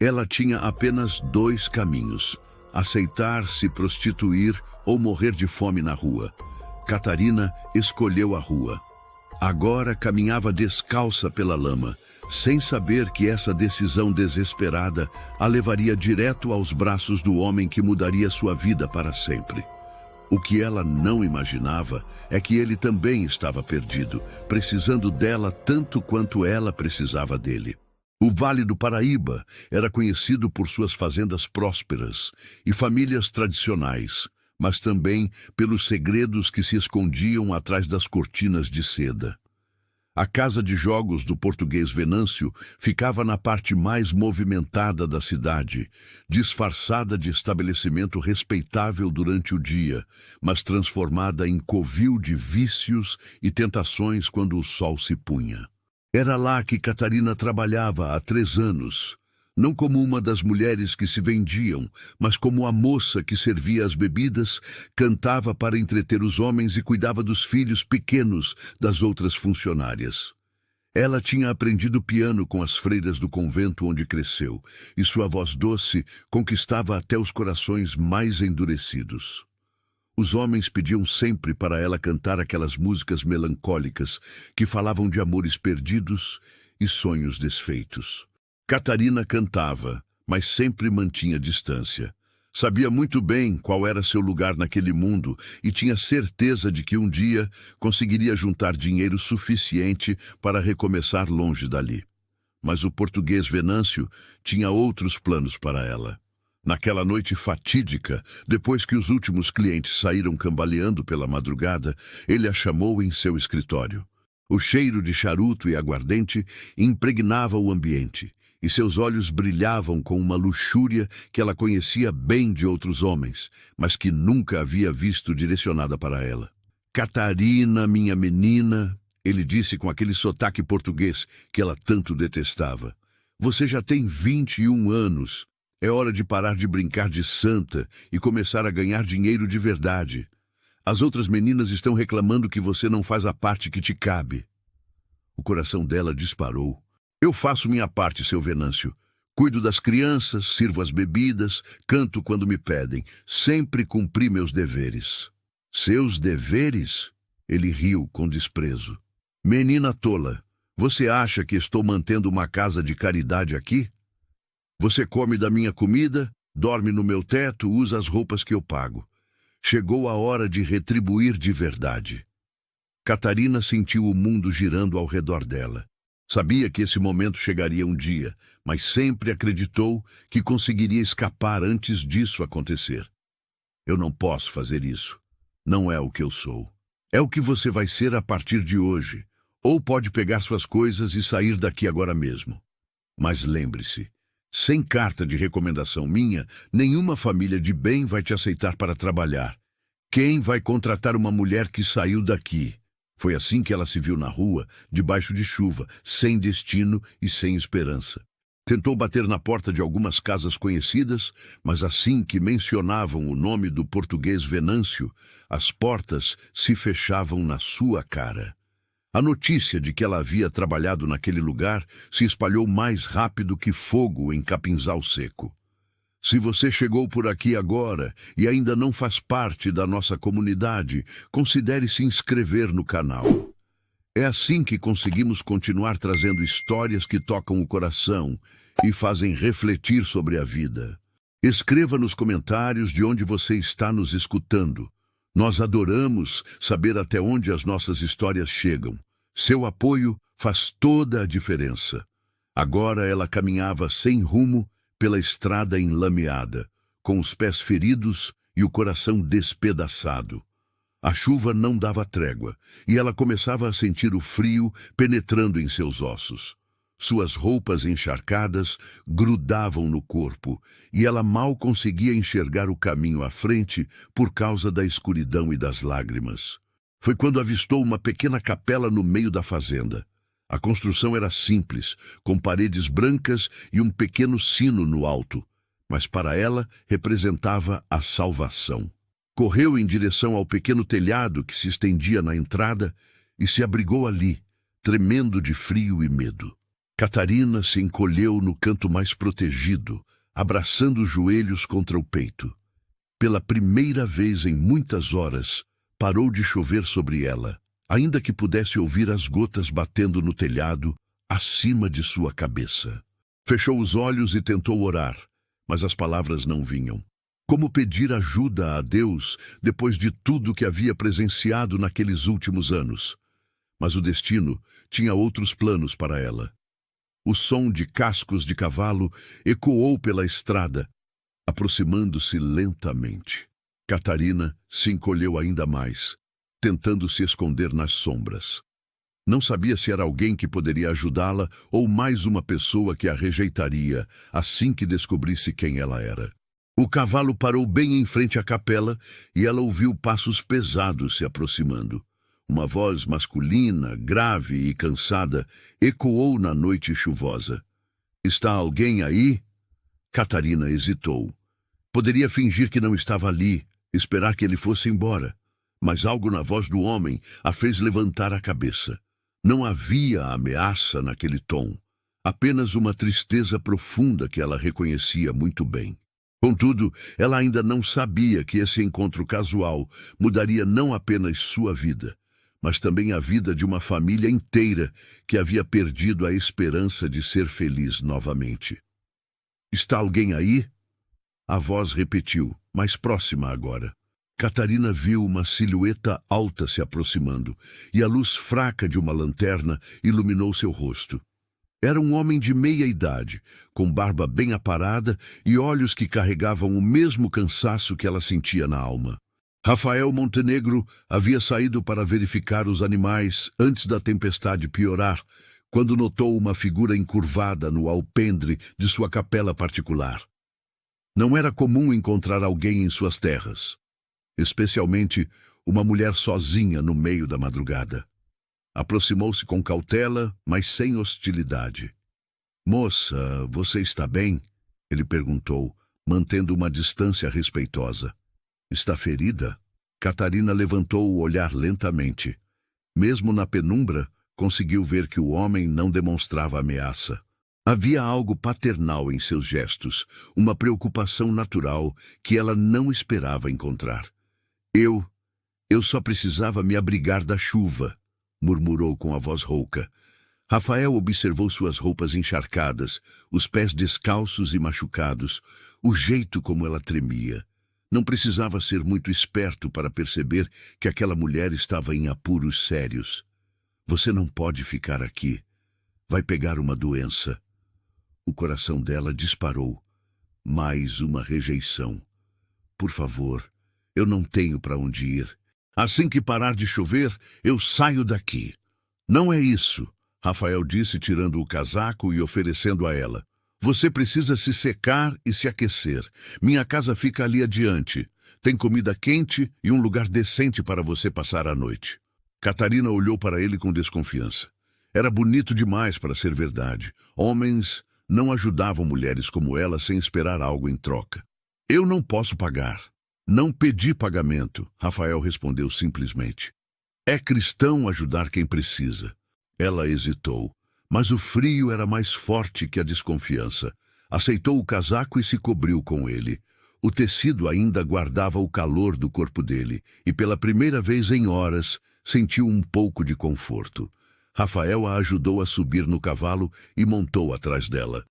Ela tinha apenas dois caminhos: aceitar se prostituir ou morrer de fome na rua. Catarina escolheu a rua. Agora caminhava descalça pela lama, sem saber que essa decisão desesperada a levaria direto aos braços do homem que mudaria sua vida para sempre. O que ela não imaginava é que ele também estava perdido, precisando dela tanto quanto ela precisava dele. O Vale do Paraíba era conhecido por suas fazendas prósperas e famílias tradicionais, mas também pelos segredos que se escondiam atrás das cortinas de seda. A casa de jogos do português Venâncio ficava na parte mais movimentada da cidade, disfarçada de estabelecimento respeitável durante o dia, mas transformada em covil de vícios e tentações quando o sol se punha. Era lá que Catarina trabalhava há 3 anos, não como uma das mulheres que se vendiam, mas como a moça que servia as bebidas, cantava para entreter os homens e cuidava dos filhos pequenos das outras funcionárias. Ela tinha aprendido piano com as freiras do convento onde cresceu, e sua voz doce conquistava até os corações mais endurecidos. Os homens pediam sempre para ela cantar aquelas músicas melancólicas que falavam de amores perdidos e sonhos desfeitos. Catarina cantava, mas sempre mantinha distância. Sabia muito bem qual era seu lugar naquele mundo e tinha certeza de que um dia conseguiria juntar dinheiro suficiente para recomeçar longe dali. Mas o português Venâncio tinha outros planos para ela. Naquela noite fatídica, depois que os últimos clientes saíram cambaleando pela madrugada, ele a chamou em seu escritório. O cheiro de charuto e aguardente impregnava o ambiente, e seus olhos brilhavam com uma luxúria que ela conhecia bem de outros homens, mas que nunca havia visto direcionada para ela. "Catarina, minha menina", ele disse com aquele sotaque português que ela tanto detestava. "Você já tem 21 anos. É hora de parar de brincar de santa e começar a ganhar dinheiro de verdade. As outras meninas estão reclamando que você não faz a parte que te cabe." O coração dela disparou. "Eu faço minha parte, seu Venâncio. Cuido das crianças, sirvo as bebidas, canto quando me pedem. Sempre cumpri meus deveres." "Seus deveres?" Ele riu com desprezo. "Menina tola, você acha que estou mantendo uma casa de caridade aqui? Você come da minha comida, dorme no meu teto, usa as roupas que eu pago. Chegou a hora de retribuir de verdade." Catarina sentiu o mundo girando ao redor dela. Sabia que esse momento chegaria um dia, mas sempre acreditou que conseguiria escapar antes disso acontecer. "Eu não posso fazer isso. Não é o que eu sou. É o que você vai ser a partir de hoje. Ou pode pegar suas coisas e sair daqui agora mesmo. Mas lembre-se, sem carta de recomendação minha, nenhuma família de bem vai te aceitar para trabalhar. Quem vai contratar uma mulher que saiu daqui?" Foi assim que ela se viu na rua, debaixo de chuva, sem destino e sem esperança. Tentou bater na porta de algumas casas conhecidas, mas assim que mencionavam o nome do português Venâncio, as portas se fechavam na sua cara. A notícia de que ela havia trabalhado naquele lugar se espalhou mais rápido que fogo em capinzal seco. "Se você chegou por aqui agora e ainda não faz parte da nossa comunidade, considere se inscrever no canal. É assim que conseguimos continuar trazendo histórias que tocam o coração e fazem refletir sobre a vida. Escreva nos comentários de onde você está nos escutando. Nós adoramos saber até onde as nossas histórias chegam. Seu apoio faz toda a diferença." Agora ela caminhava sem rumo pela estrada enlameada, com os pés feridos e o coração despedaçado. A chuva não dava trégua, e ela começava a sentir o frio penetrando em seus ossos. Suas roupas encharcadas grudavam no corpo, e ela mal conseguia enxergar o caminho à frente por causa da escuridão e das lágrimas. Foi quando avistou uma pequena capela no meio da fazenda. A construção era simples, com paredes brancas e um pequeno sino no alto, mas para ela representava a salvação. Correu em direção ao pequeno telhado que se estendia na entrada e se abrigou ali, tremendo de frio e medo. Catarina se encolheu no canto mais protegido, abraçando os joelhos contra o peito. Pela primeira vez em muitas horas, parou de chover sobre ela, ainda que pudesse ouvir as gotas batendo no telhado, acima de sua cabeça. Fechou os olhos e tentou orar, mas as palavras não vinham. Como pedir ajuda a Deus depois de tudo que havia presenciado naqueles últimos anos? Mas o destino tinha outros planos para ela. O som de cascos de cavalo ecoou pela estrada, aproximando-se lentamente. Catarina se encolheu ainda mais, tentando se esconder nas sombras. Não sabia se era alguém que poderia ajudá-la ou mais uma pessoa que a rejeitaria assim que descobrisse quem ela era. O cavalo parou bem em frente à capela e ela ouviu passos pesados se aproximando. Uma voz masculina, grave e cansada, ecoou na noite chuvosa. "Está alguém aí?" Catarina hesitou. Poderia fingir que não estava ali, esperar que ele fosse embora. Mas algo na voz do homem a fez levantar a cabeça. Não havia ameaça naquele tom, apenas uma tristeza profunda que ela reconhecia muito bem. Contudo, ela ainda não sabia que esse encontro casual mudaria não apenas sua vida, mas também a vida de uma família inteira que havia perdido a esperança de ser feliz novamente. "Está alguém aí?" A voz repetiu, mais próxima agora. Catarina viu uma silhueta alta se aproximando, e a luz fraca de uma lanterna iluminou seu rosto. Era um homem de meia idade, com barba bem aparada e olhos que carregavam o mesmo cansaço que ela sentia na alma. Rafael Montenegro havia saído para verificar os animais antes da tempestade piorar, quando notou uma figura encurvada no alpendre de sua capela particular. Não era comum encontrar alguém em suas terras, especialmente uma mulher sozinha no meio da madrugada. Aproximou-se com cautela, mas sem hostilidade. "Moça, você está bem?" ele perguntou, mantendo uma distância respeitosa. "Está ferida?" Catarina levantou o olhar lentamente. Mesmo na penumbra, conseguiu ver que o homem não demonstrava ameaça. Havia algo paternal em seus gestos, uma preocupação natural que ela não esperava encontrar. Eu só precisava me abrigar da chuva", murmurou com a voz rouca. Rafael observou suas roupas encharcadas, os pés descalços e machucados, o jeito como ela tremia. Não precisava ser muito esperto para perceber que aquela mulher estava em apuros sérios. "Você não pode ficar aqui. Vai pegar uma doença." O coração dela disparou. Mais uma rejeição. "Por favor, eu não tenho para onde ir. Assim que parar de chover, eu saio daqui." "Não é isso," Rafael disse, tirando o casaco e oferecendo a ela. "Você precisa se secar e se aquecer. Minha casa fica ali adiante. Tem comida quente e um lugar decente para você passar a noite." Catarina olhou para ele com desconfiança. Era bonito demais para ser verdade. Homens não ajudavam mulheres como ela sem esperar algo em troca. "Eu não posso pagar. Não pedi pagamento," Rafael respondeu simplesmente. "É cristão ajudar quem precisa." Ela hesitou, mas o frio era mais forte que a desconfiança. Aceitou o casaco e se cobriu com ele. O tecido ainda guardava o calor do corpo dele, e pela primeira vez em horas sentiu um pouco de conforto. Rafael a ajudou a subir no cavalo e montou atrás dela.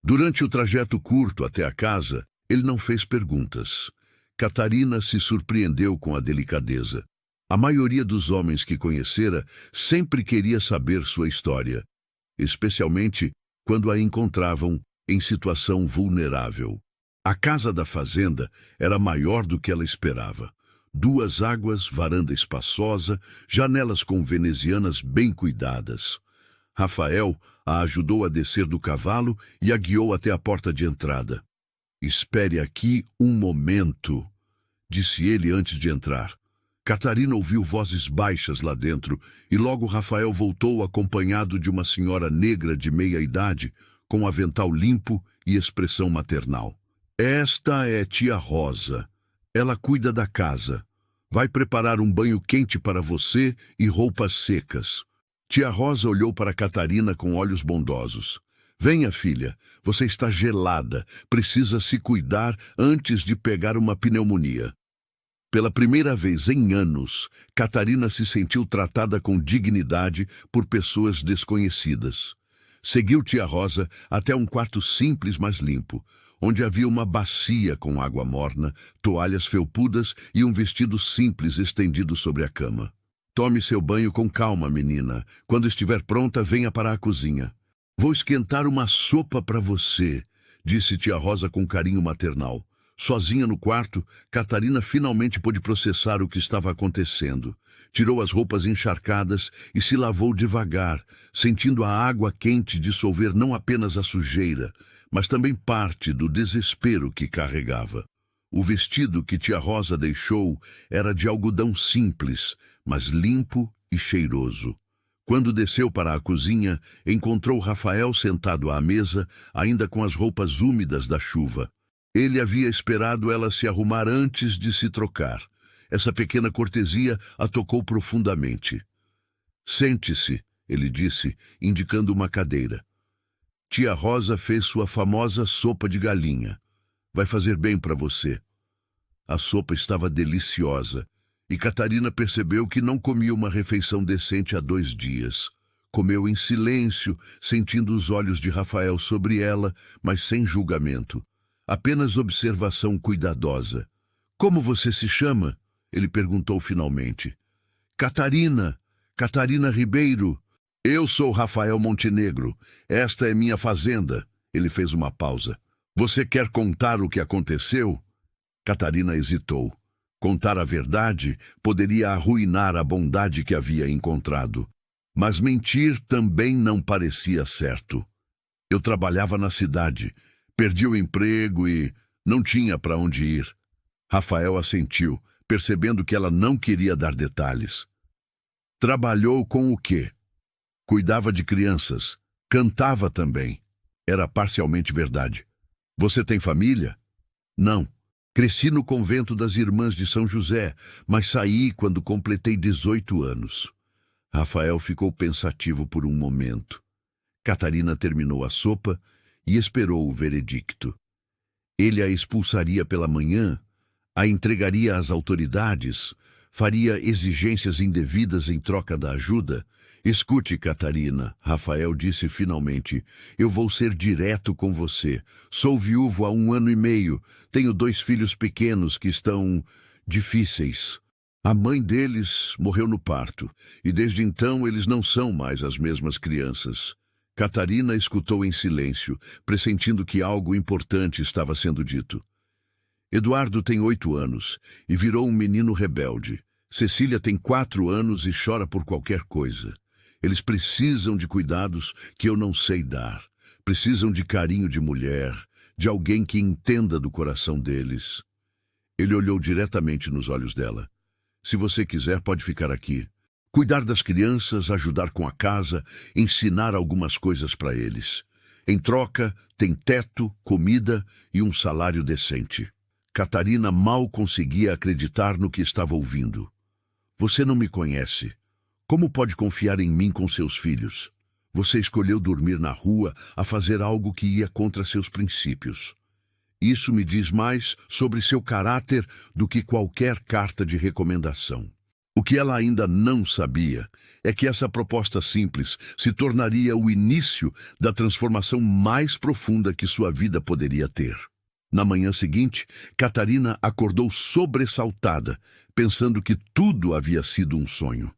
Durante o trajeto curto até a casa, ele não fez perguntas. Catarina se surpreendeu com a delicadeza. A maioria dos homens que conhecera sempre queria saber sua história, especialmente quando a encontravam em situação vulnerável. A casa da fazenda era maior do que ela esperava. 2 águas, varanda espaçosa, janelas com venezianas bem cuidadas. Rafael a ajudou a descer do cavalo e a guiou até a porta de entrada. "Espere aqui um momento", disse ele antes de entrar. Catarina ouviu vozes baixas lá dentro e logo Rafael voltou acompanhado de uma senhora negra de meia idade, com avental limpo e expressão maternal. "Esta é tia Rosa. Ela cuida da casa. Vai preparar um banho quente para você e roupas secas." Tia Rosa olhou para Catarina com olhos bondosos. Venha, filha, você está gelada, precisa se cuidar antes de pegar uma pneumonia. Pela primeira vez em anos, Catarina se sentiu tratada com dignidade por pessoas desconhecidas. Seguiu tia Rosa até um quarto simples, mas limpo, onde havia uma bacia com água morna, toalhas felpudas e um vestido simples estendido sobre a cama. Tome seu banho com calma, menina. Quando estiver pronta, venha para a cozinha. Vou esquentar uma sopa para você, disse tia Rosa com carinho maternal. Sozinha no quarto, Catarina finalmente pôde processar o que estava acontecendo. Tirou as roupas encharcadas e se lavou devagar, sentindo a água quente dissolver não apenas a sujeira, mas também parte do desespero que carregava. O vestido que tia Rosa deixou era de algodão simples, mas limpo e cheiroso. Quando desceu para a cozinha, encontrou Rafael sentado à mesa, ainda com as roupas úmidas da chuva. Ele havia esperado ela se arrumar antes de se trocar. Essa pequena cortesia a tocou profundamente. Sente-se, ele disse, indicando uma cadeira. Tia Rosa fez sua famosa sopa de galinha. Vai fazer bem para você. A sopa estava deliciosa, e Catarina percebeu que não comia uma refeição decente há 2 dias. Comeu em silêncio, sentindo os olhos de Rafael sobre ela, mas sem julgamento. Apenas observação cuidadosa. Como você se chama? Ele perguntou finalmente. Catarina. Catarina Ribeiro. Eu sou Rafael Montenegro. Esta é minha fazenda. Ele fez uma pausa. Você quer contar o que aconteceu? Catarina hesitou. Contar a verdade poderia arruinar a bondade que havia encontrado. Mas mentir também não parecia certo. Eu trabalhava na cidade. Perdi o emprego e não tinha para onde ir. Rafael assentiu, percebendo que ela não queria dar detalhes. Trabalhou com o quê? Cuidava de crianças. Cantava também. Era parcialmente verdade. Você tem família? Não. Cresci no convento das Irmãs de São José, mas saí quando completei 18 anos. Rafael ficou pensativo por um momento. Catarina terminou a sopa e esperou o veredicto. Ele a expulsaria pela manhã, a entregaria às autoridades, faria exigências indevidas em troca da ajuda. Escute, Catarina, Rafael disse finalmente, eu vou ser direto com você. Sou viúvo há 1 ano e meio, tenho 2 filhos pequenos que estão difíceis. A mãe deles morreu no parto, e desde então eles não são mais as mesmas crianças. Catarina escutou em silêncio, pressentindo que algo importante estava sendo dito. Eduardo tem 8 anos e virou um menino rebelde. Cecília tem 4 anos e chora por qualquer coisa. Eles precisam de cuidados que eu não sei dar. Precisam de carinho de mulher, de alguém que entenda do coração deles. Ele olhou diretamente nos olhos dela. Se você quiser, pode ficar aqui. Cuidar das crianças, ajudar com a casa, ensinar algumas coisas para eles. Em troca, tem teto, comida e um salário decente. Catarina mal conseguia acreditar no que estava ouvindo. Você não me conhece. Como pode confiar em mim com seus filhos? Você escolheu dormir na rua a fazer algo que ia contra seus princípios. Isso me diz mais sobre seu caráter do que qualquer carta de recomendação. O que ela ainda não sabia é que essa proposta simples se tornaria o início da transformação mais profunda que sua vida poderia ter. Na manhã seguinte, Catarina acordou sobressaltada, pensando que tudo havia sido um sonho.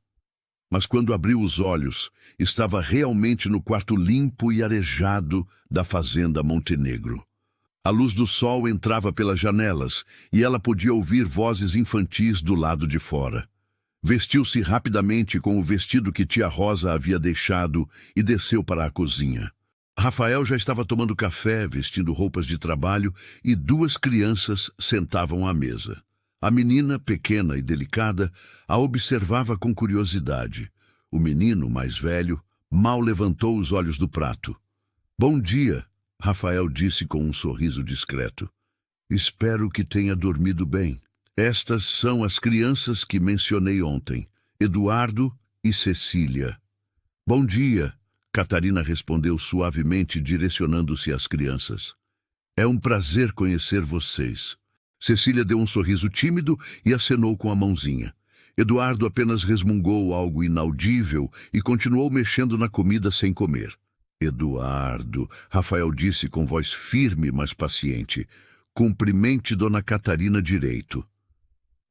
Mas quando abriu os olhos, estava realmente no quarto limpo e arejado da fazenda Montenegro. A luz do sol entrava pelas janelas e ela podia ouvir vozes infantis do lado de fora. Vestiu-se rapidamente com o vestido que tia Rosa havia deixado e desceu para a cozinha. Rafael já estava tomando café, vestindo roupas de trabalho, e 2 crianças sentavam à mesa. A menina, pequena e delicada, a observava com curiosidade. O menino, mais velho, mal levantou os olhos do prato. Bom dia, Rafael disse com um sorriso discreto. Espero que tenha dormido bem. Estas são as crianças que mencionei ontem, Eduardo e Cecília. Bom dia, Catarina respondeu suavemente, direcionando-se às crianças. É um prazer conhecer vocês. Cecília deu um sorriso tímido e acenou com a mãozinha. Eduardo apenas resmungou algo inaudível e continuou mexendo na comida sem comer. Eduardo, Rafael disse com voz firme, mas paciente, cumprimente Dona Catarina direito.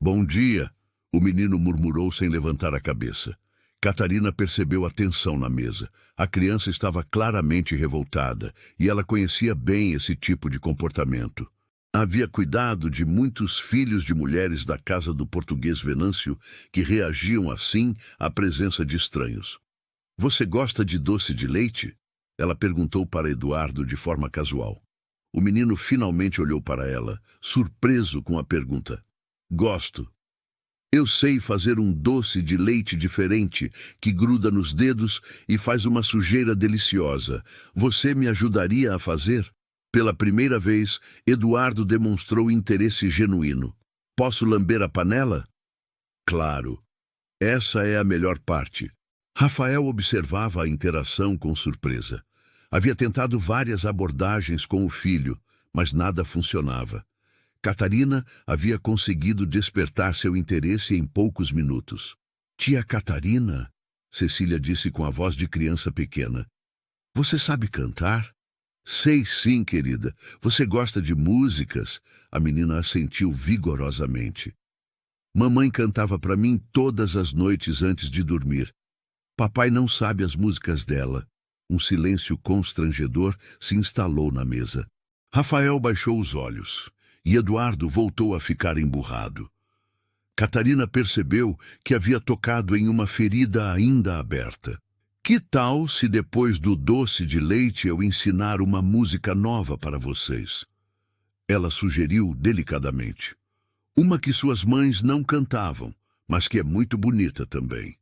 Bom dia, o menino murmurou sem levantar a cabeça. Catarina percebeu a tensão na mesa. A criança estava claramente revoltada e ela conhecia bem esse tipo de comportamento. Havia cuidado de muitos filhos de mulheres da casa do português Venâncio que reagiam assim à presença de estranhos. Você gosta de doce de leite? Ela perguntou para Eduardo de forma casual. O menino finalmente olhou para ela, surpreso com a pergunta. Gosto. Eu sei fazer um doce de leite diferente que gruda nos dedos e faz uma sujeira deliciosa. Você me ajudaria a fazer? Pela primeira vez, Eduardo demonstrou interesse genuíno. Posso lamber a panela? Claro. Essa é a melhor parte. Rafael observava a interação com surpresa. Havia tentado várias abordagens com o filho, mas nada funcionava. Catarina havia conseguido despertar seu interesse em poucos minutos. Tia Catarina, Cecília disse com a voz de criança pequena. Você sabe cantar? Sei sim, querida. Você gosta de músicas? A menina assentiu vigorosamente. Mamãe cantava para mim todas as noites antes de dormir. Papai não sabe as músicas dela. Um silêncio constrangedor se instalou na mesa. Rafael baixou os olhos e Eduardo voltou a ficar emburrado. Catarina percebeu que havia tocado em uma ferida ainda aberta. Que tal se depois do doce de leite eu ensinar uma música nova para vocês? Ela sugeriu delicadamente. Uma que suas mães não cantavam, mas que é muito bonita também.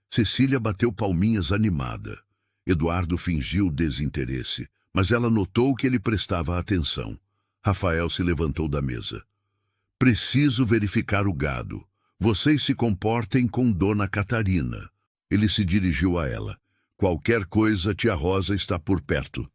Cecília bateu palminhas animada. Eduardo fingiu desinteresse, mas ela notou que ele prestava atenção. Rafael se levantou da mesa. Preciso verificar o gado. Vocês se comportem com Dona Catarina. Ele se dirigiu a ela. Qualquer coisa, tia Rosa está por perto.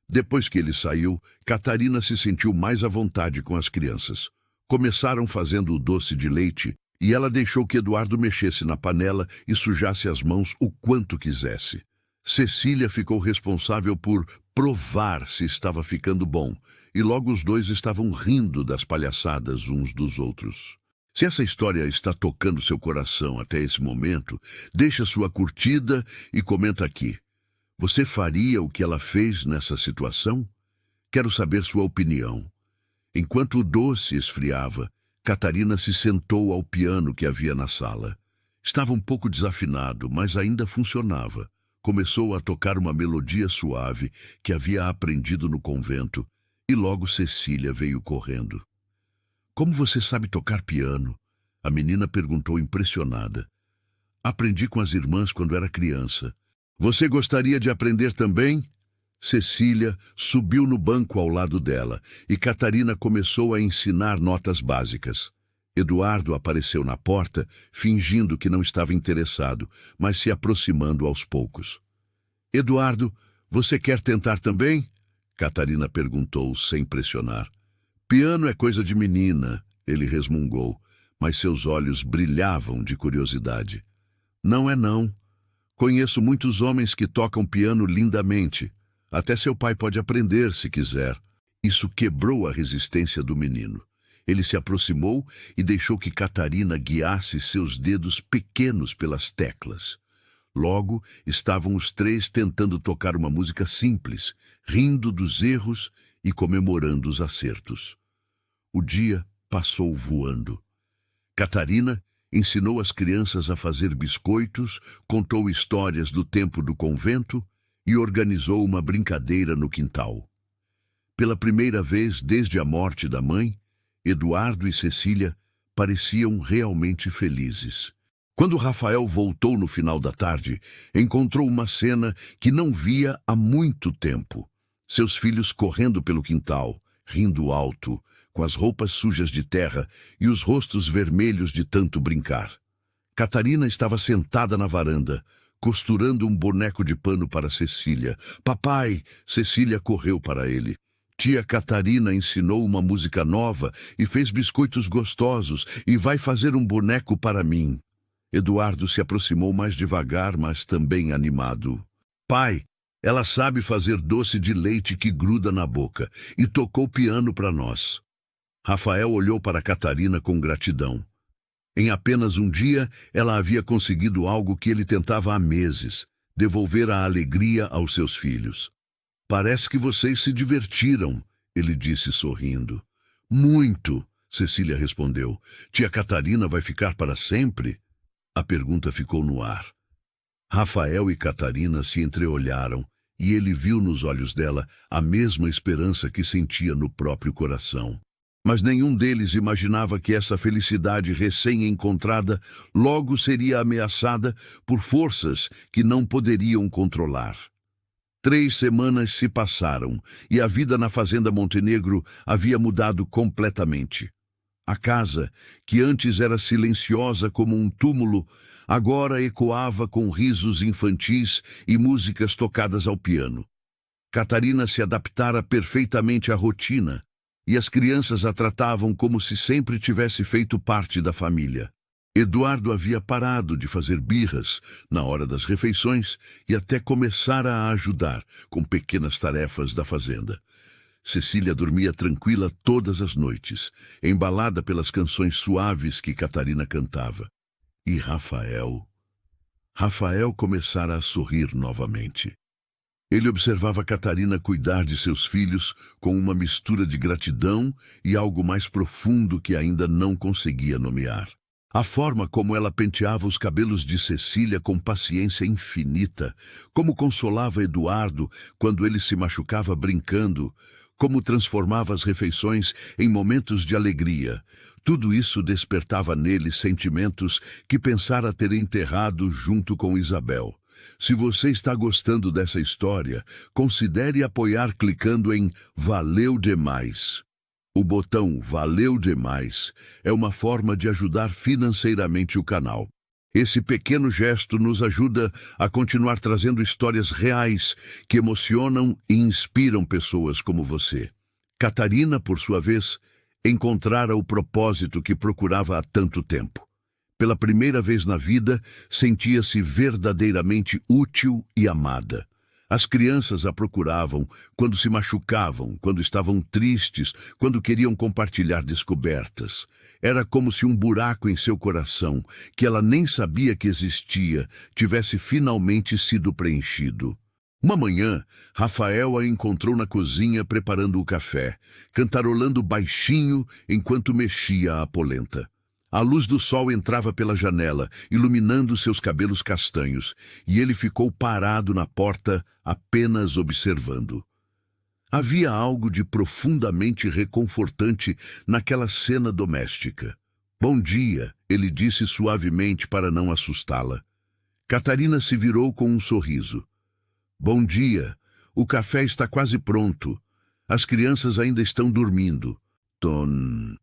Depois que ele saiu, Catarina se sentiu mais à vontade com as crianças. Começaram fazendo o doce de leite e ela deixou que Eduardo mexesse na panela e sujasse as mãos o quanto quisesse. Cecília ficou responsável por provar se estava ficando bom, e logo os dois estavam rindo das palhaçadas uns dos outros. Se essa história está tocando seu coração até esse momento, deixa sua curtida e comenta aqui. Você faria o que ela fez nessa situação? Quero saber sua opinião. Enquanto o doce esfriava, Catarina se sentou ao piano que havia na sala. Estava um pouco desafinado, mas ainda funcionava. Começou a tocar uma melodia suave que havia aprendido no convento, e logo Cecília veio correndo. Como você sabe tocar piano? A menina perguntou impressionada. Aprendi com as irmãs quando era criança. Você gostaria de aprender também? Cecília subiu no banco ao lado dela e Catarina começou a ensinar notas básicas. Eduardo apareceu na porta, fingindo que não estava interessado, mas se aproximando aos poucos. Eduardo, você quer tentar também? Catarina perguntou, sem pressionar. Piano é coisa de menina, ele resmungou, mas seus olhos brilhavam de curiosidade. Não é não. Conheço muitos homens que tocam piano lindamente. Até seu pai pode aprender, se quiser. Isso quebrou a resistência do menino. Ele se aproximou e deixou que Catarina guiasse seus dedos pequenos pelas teclas. Logo, estavam os três tentando tocar uma música simples, rindo dos erros e comemorando os acertos. O dia passou voando. Catarina ensinou as crianças a fazer biscoitos, contou histórias do tempo do convento e organizou uma brincadeira no quintal. Pela primeira vez desde a morte da mãe, Eduardo e Cecília pareciam realmente felizes. Quando Rafael voltou no final da tarde, encontrou uma cena que não via há muito tempo. Seus filhos correndo pelo quintal, rindo alto, com as roupas sujas de terra e os rostos vermelhos de tanto brincar. Catarina estava sentada na varanda, costurando um boneco de pano para Cecília. Papai! Cecília correu para ele. Tia Catarina ensinou uma música nova e fez biscoitos gostosos e vai fazer um boneco para mim. Eduardo se aproximou mais devagar, mas também animado. Pai, ela sabe fazer doce de leite que gruda na boca e tocou piano para nós. Rafael olhou para Catarina com gratidão. Em apenas um dia, ela havia conseguido algo que ele tentava há meses, devolver a alegria aos seus filhos. Parece que vocês se divertiram, ele disse sorrindo. Muito, Cecília respondeu. Tia Catarina vai ficar para sempre? A pergunta ficou no ar. Rafael e Catarina se entreolharam e ele viu nos olhos dela a mesma esperança que sentia no próprio coração. Mas nenhum deles imaginava que essa felicidade recém-encontrada logo seria ameaçada por forças que não poderiam controlar. 3 semanas se passaram e a vida na fazenda Montenegro havia mudado completamente. A casa, que antes era silenciosa como um túmulo, agora ecoava com risos infantis e músicas tocadas ao piano. Catarina se adaptara perfeitamente à rotina, e as crianças a tratavam como se sempre tivesse feito parte da família. Eduardo havia parado de fazer birras na hora das refeições e até começara a ajudar com pequenas tarefas da fazenda. Cecília dormia tranquila todas as noites, embalada pelas canções suaves que Catarina cantava. E Rafael começara a sorrir novamente. Ele observava Catarina cuidar de seus filhos com uma mistura de gratidão e algo mais profundo que ainda não conseguia nomear. A forma como ela penteava os cabelos de Cecília com paciência infinita, como consolava Eduardo quando ele se machucava brincando, como transformava as refeições em momentos de alegria. Tudo isso despertava nele sentimentos que pensara ter enterrado junto com Isabel. Se você está gostando dessa história, considere apoiar clicando em Valeu Demais. O botão Valeu Demais é uma forma de ajudar financeiramente o canal. Esse pequeno gesto nos ajuda a continuar trazendo histórias reais que emocionam e inspiram pessoas como você. Catarina, por sua vez, encontrara o propósito que procurava há tanto tempo. Pela primeira vez na vida, sentia-se verdadeiramente útil e amada. As crianças a procuravam quando se machucavam, quando estavam tristes, quando queriam compartilhar descobertas. Era como se um buraco em seu coração, que ela nem sabia que existia, tivesse finalmente sido preenchido. Uma manhã, Rafael a encontrou na cozinha preparando o café, cantarolando baixinho enquanto mexia a polenta. A luz do sol entrava pela janela, iluminando seus cabelos castanhos, e ele ficou parado na porta, apenas observando. Havia algo de profundamente reconfortante naquela cena doméstica. Bom dia, ele disse suavemente para não assustá-la. Catarina se virou com um sorriso. Bom dia, o café está quase pronto. As crianças ainda estão dormindo. Ton...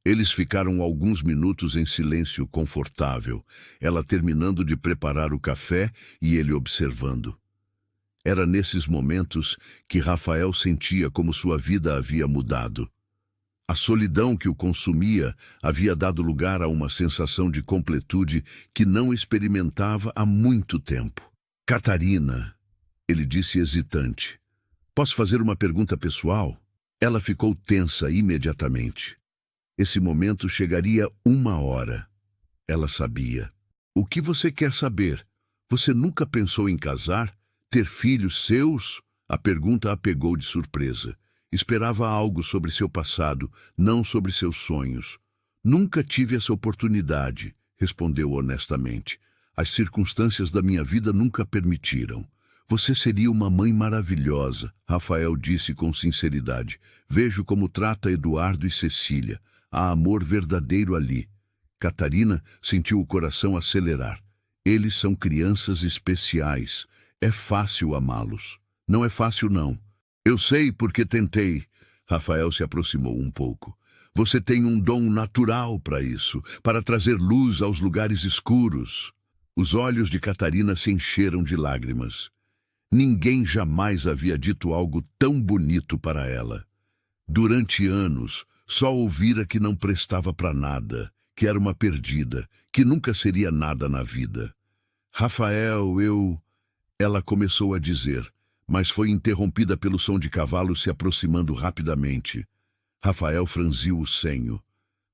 Eles ficaram alguns minutos em silêncio confortável, ela terminando de preparar o café e ele observando. Era nesses momentos que Rafael sentia como sua vida havia mudado. A solidão que o consumia havia dado lugar a uma sensação de completude que não experimentava há muito tempo. Catarina, ele disse hesitante, posso fazer uma pergunta pessoal? Ela ficou tensa imediatamente. Esse momento chegaria 1 hora. Ela sabia. O que você quer saber? Você nunca pensou em casar? Ter filhos seus? A pergunta a pegou de surpresa. Esperava algo sobre seu passado, não sobre seus sonhos. Nunca tive essa oportunidade, respondeu honestamente. As circunstâncias da minha vida nunca permitiram. Você seria uma mãe maravilhosa, Rafael disse com sinceridade. Vejo como trata Eduardo e Cecília. Há amor verdadeiro ali. Catarina sentiu o coração acelerar. Eles são crianças especiais. É fácil amá-los. Não é fácil, não. Eu sei porque tentei. Rafael se aproximou um pouco. Você tem um dom natural para isso, para trazer luz aos lugares escuros. Os olhos de Catarina se encheram de lágrimas. Ninguém jamais havia dito algo tão bonito para ela. Durante anos, só ouvira que não prestava para nada, que era uma perdida, que nunca seria nada na vida. Rafael, Ela começou a dizer, mas foi interrompida pelo som de cavalos se aproximando rapidamente. Rafael franziu o senho.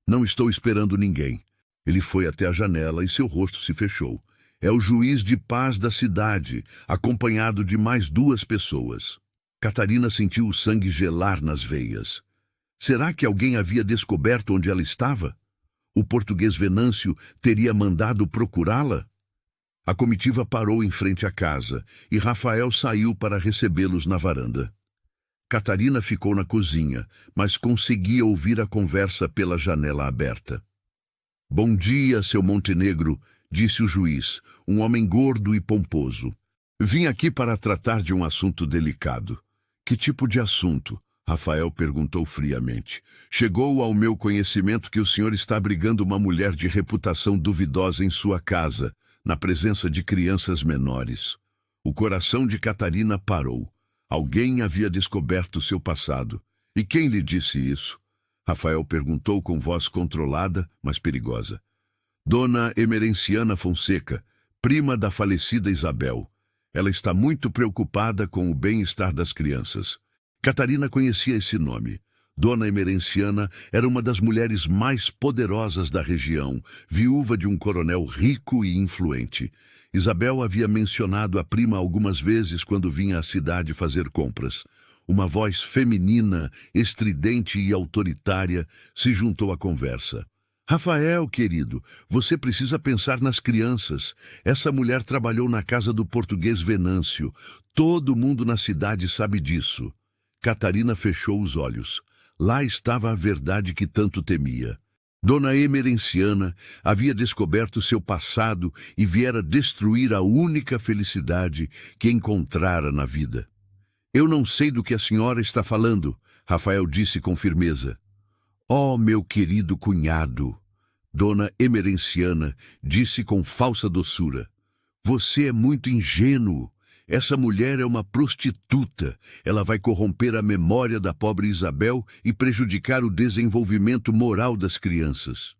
Não estou esperando ninguém. Ele foi até a janela e seu rosto se fechou. É o juiz de paz da cidade, acompanhado de mais 2 pessoas. Catarina sentiu o sangue gelar nas veias. Será que alguém havia descoberto onde ela estava? O português Venâncio teria mandado procurá-la? A comitiva parou em frente à casa e Rafael saiu para recebê-los na varanda. Catarina ficou na cozinha, mas conseguia ouvir a conversa pela janela aberta. Bom dia, seu Montenegro, disse o juiz, um homem gordo e pomposo. Vim aqui para tratar de um assunto delicado. Que tipo de assunto? Rafael perguntou friamente. Chegou ao meu conhecimento que o senhor está abrigando uma mulher de reputação duvidosa em sua casa, na presença de crianças menores. O coração de Catarina parou. Alguém havia descoberto seu passado. E quem lhe disse isso? Rafael perguntou com voz controlada, mas perigosa. Dona Emerenciana Fonseca, prima da falecida Isabel. Ela está muito preocupada com o bem-estar das crianças. Catarina conhecia esse nome. Dona Emerenciana era uma das mulheres mais poderosas da região, viúva de um coronel rico e influente. Isabel havia mencionado a prima algumas vezes quando vinha à cidade fazer compras. Uma voz feminina, estridente e autoritária se juntou à conversa. Rafael, querido, você precisa pensar nas crianças. Essa mulher trabalhou na casa do português Venâncio. Todo mundo na cidade sabe disso. Catarina fechou os olhos. Lá estava a verdade que tanto temia. Dona Emerenciana havia descoberto seu passado e viera destruir a única felicidade que encontrara na vida. Eu não sei do que a senhora está falando, Rafael disse com firmeza. Oh, meu querido cunhado, Dona Emerenciana disse com falsa doçura. Você é muito ingênuo. Essa mulher é uma prostituta. Ela vai corromper a memória da pobre Isabel e prejudicar o desenvolvimento moral das crianças.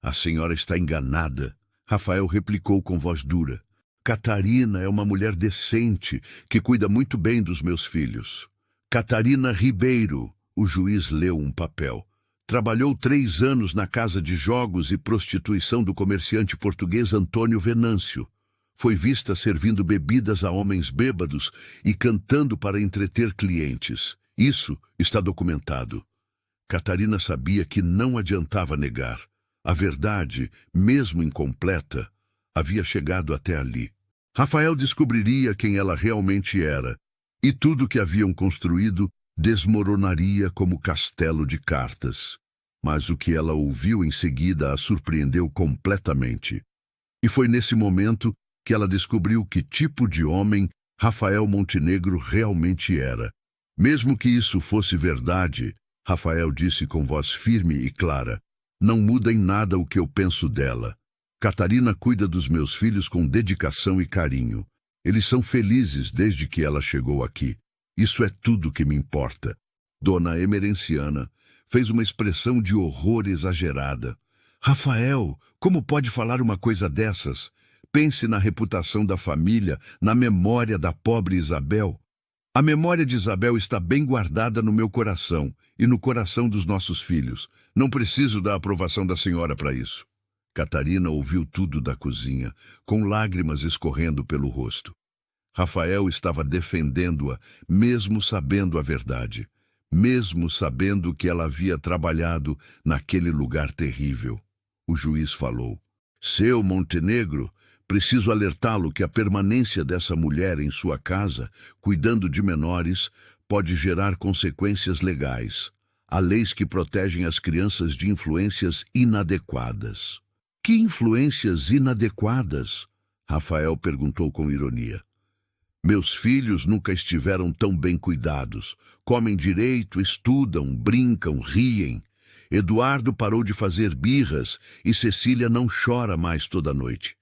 A senhora está enganada, Rafael replicou com voz dura. Catarina é uma mulher decente que cuida muito bem dos meus filhos. Catarina Ribeiro, o juiz leu um papel. Trabalhou 3 anos na casa de jogos e prostituição do comerciante português Antônio Venâncio. Foi vista servindo bebidas a homens bêbados e cantando para entreter clientes. Isso está documentado. Catarina sabia que não adiantava negar. A verdade, mesmo incompleta, havia chegado até ali. Rafael descobriria quem ela realmente era, e tudo que haviam construído desmoronaria como castelo de cartas. Mas o que ela ouviu em seguida a surpreendeu completamente. E foi nesse momento que ela descobriu que tipo de homem Rafael Montenegro realmente era. Mesmo que isso fosse verdade, Rafael disse com voz firme e clara, não muda em nada o que eu penso dela. Catarina cuida dos meus filhos com dedicação e carinho. Eles são felizes desde que ela chegou aqui. Isso é tudo que me importa. Dona Emerenciana fez uma expressão de horror exagerada. Rafael, como pode falar uma coisa dessas? Pense na reputação da família, na memória da pobre Isabel. A memória de Isabel está bem guardada no meu coração e no coração dos nossos filhos. Não preciso da aprovação da senhora para isso. Catarina ouviu tudo da cozinha, com lágrimas escorrendo pelo rosto. Rafael estava defendendo-a, mesmo sabendo a verdade, mesmo sabendo que ela havia trabalhado naquele lugar terrível. O juiz falou, seu Montenegro, preciso alertá-lo que a permanência dessa mulher em sua casa, cuidando de menores, pode gerar consequências legais. Há leis que protegem as crianças de influências inadequadas. Que influências inadequadas? Rafael perguntou com ironia. Meus filhos nunca estiveram tão bem cuidados. Comem direito, estudam, brincam, riem. Eduardo parou de fazer birras e Cecília não chora mais toda noite.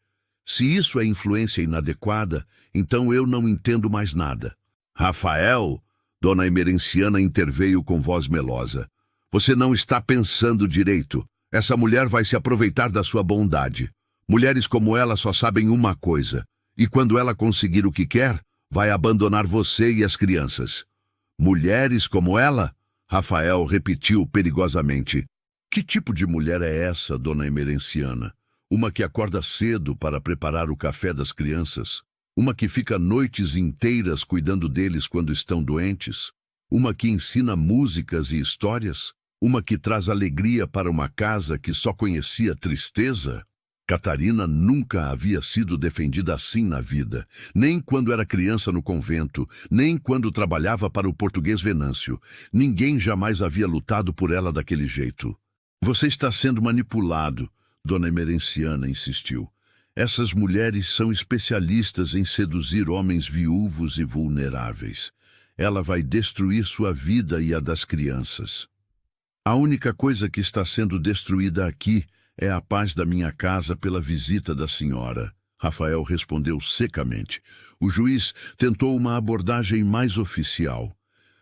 Se isso é influência inadequada, então eu não entendo mais nada. Rafael, Dona Emerenciana interveio com voz melosa. Você não está pensando direito. Essa mulher vai se aproveitar da sua bondade. Mulheres como ela só sabem uma coisa. E quando ela conseguir o que quer, vai abandonar você e as crianças. Mulheres como ela? Rafael repetiu perigosamente. Que tipo de mulher é essa, Dona Emerenciana? Uma que acorda cedo para preparar o café das crianças? Uma que fica noites inteiras cuidando deles quando estão doentes? Uma que ensina músicas e histórias? Uma que traz alegria para uma casa que só conhecia tristeza? Catarina nunca havia sido defendida assim na vida, nem quando era criança no convento, nem quando trabalhava para o português Venâncio. Ninguém jamais havia lutado por ela daquele jeito. Você está sendo manipulado, Dona Emerenciana insistiu. Essas mulheres são especialistas em seduzir homens viúvos e vulneráveis. Ela vai destruir sua vida e a das crianças. A única coisa que está sendo destruída aqui é a paz da minha casa pela visita da senhora. Rafael respondeu secamente. O juiz tentou uma abordagem mais oficial.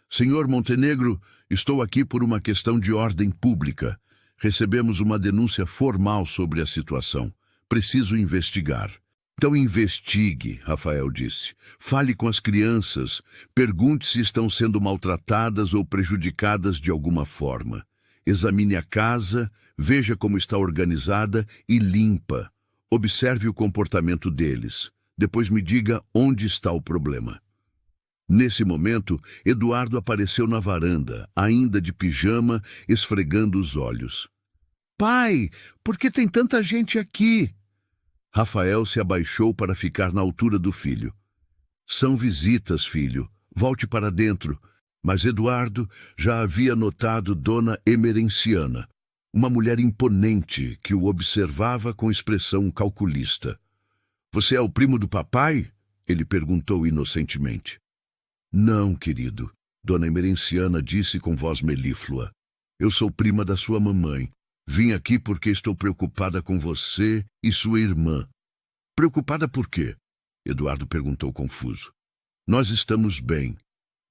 Senhor Montenegro, estou aqui por uma questão de ordem pública. Recebemos uma denúncia formal sobre a situação. Preciso investigar. Então investigue, Rafael disse. Fale com as crianças. Pergunte se estão sendo maltratadas ou prejudicadas de alguma forma. Examine a casa, veja como está organizada e limpa. Observe o comportamento deles. Depois me diga onde está o problema. Nesse momento, Eduardo apareceu na varanda, ainda de pijama, esfregando os olhos. Pai, por que tem tanta gente aqui? Rafael se abaixou para ficar na altura do filho. São visitas, filho. Volte para dentro. Mas Eduardo já havia notado Dona Emerenciana, uma mulher imponente que o observava com expressão calculista. Você é o primo do papai? Ele perguntou inocentemente. Não, querido, Dona Emerenciana disse com voz melíflua. Eu sou prima da sua mamãe. Vim aqui porque estou preocupada com você e sua irmã. Preocupada por quê? Eduardo perguntou confuso. Nós estamos bem.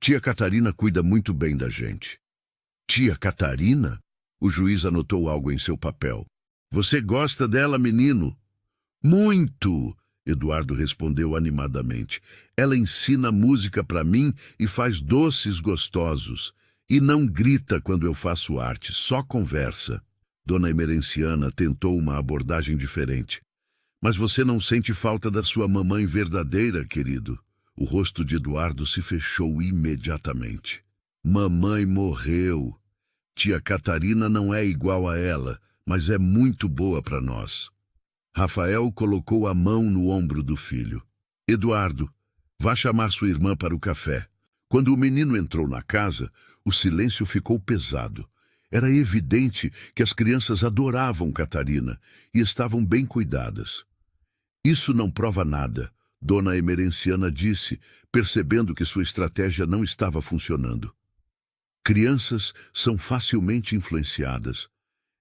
Tia Catarina cuida muito bem da gente. Tia Catarina? O juiz anotou algo em seu papel. Você gosta dela, menino? Muito! Eduardo respondeu animadamente. Ela ensina música para mim e faz doces gostosos. E não grita quando eu faço arte, só conversa. Dona Emerenciana tentou uma abordagem diferente. Mas você não sente falta da sua mamãe verdadeira, querido? O rosto de Eduardo se fechou imediatamente. Mamãe morreu. Tia Catarina não é igual a ela, mas é muito boa para nós. Rafael colocou a mão no ombro do filho. Eduardo, vá chamar sua irmã para o café. Quando o menino entrou na casa, o silêncio ficou pesado. Era evidente que as crianças adoravam Catarina e estavam bem cuidadas. Isso não prova nada, Dona Emerenciana disse, percebendo que sua estratégia não estava funcionando. Crianças são facilmente influenciadas.